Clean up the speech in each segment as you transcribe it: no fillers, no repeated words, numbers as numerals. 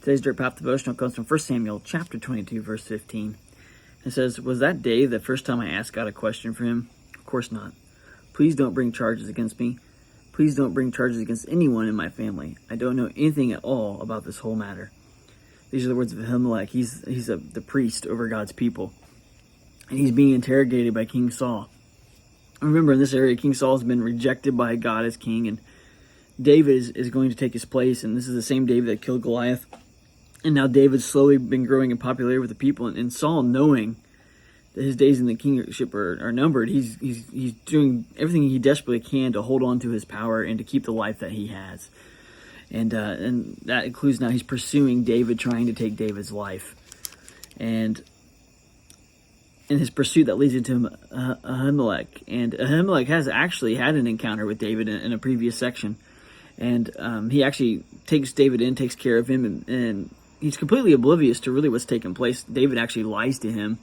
Today's Dirt Path devotional comes from 1 Samuel chapter 22, verse 15. It says, "Was that day the first time I asked God a question for him? Of course not. Please don't bring charges against me. Please don't bring charges against anyone in my family. I don't know anything at all about this whole matter." These are the words of Ahimelech. He's the priest over God's people. And he's being interrogated by King Saul. Remember, in this area, King Saul has been rejected by God as king, and David is going to take his place. And this is the same David that killed Goliath. And now David's slowly been growing in popularity with the people. And Saul, knowing that his days in the kingship are numbered, he's doing everything he desperately can to hold on to his power and to keep the life that he has. And that includes now he's pursuing David, trying to take David's life. And in his pursuit, that leads into Ahimelech. And Ahimelech has actually had an encounter with David in a previous section. And he actually takes David in, takes care of him, and he's completely oblivious to really what's taking place. David actually lies to him.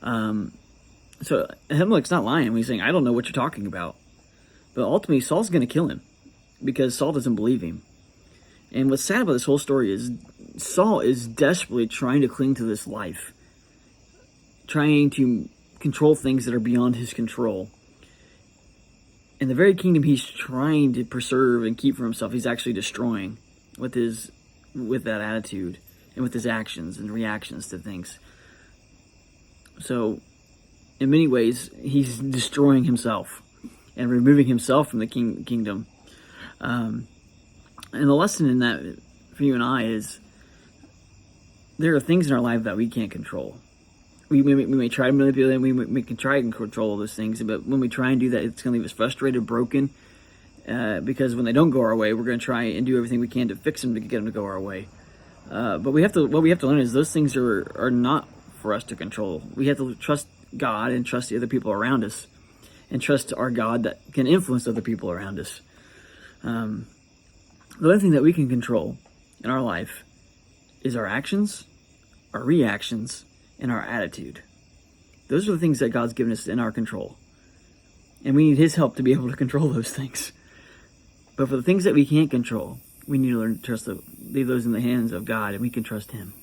So Ahimelech's not lying when he's saying, "I don't know what you're talking about." But ultimately, Saul's going to kill him because Saul doesn't believe him. And what's sad about this whole story is Saul is desperately trying to cling to this life, trying to control things that are beyond his control. And the very kingdom he's trying to preserve and keep for himself, he's actually destroying with that attitude and with his actions and reactions to things. So, in many ways, he's destroying himself and removing himself from the kingdom. And the lesson in that for you and I is there are things in our life that we can't control. We may try to manipulate them, we can try and control all those things, but when we try and do that, it's going to leave us frustrated, broken, because when they don't go our way, we're going to try and do everything we can to fix them to get them to go our way. But what we have to learn is those things are not for us to control. We have to trust God and trust the other people around us, and trust our God that can influence other people around us. The only thing that we can control in our life is our actions, our reactions, and our attitude. Those are the things that God's given us in our control. And we need his help to be able to control those things. But for the things that we can't control, we need to learn to leave those in the hands of God, and we can trust him.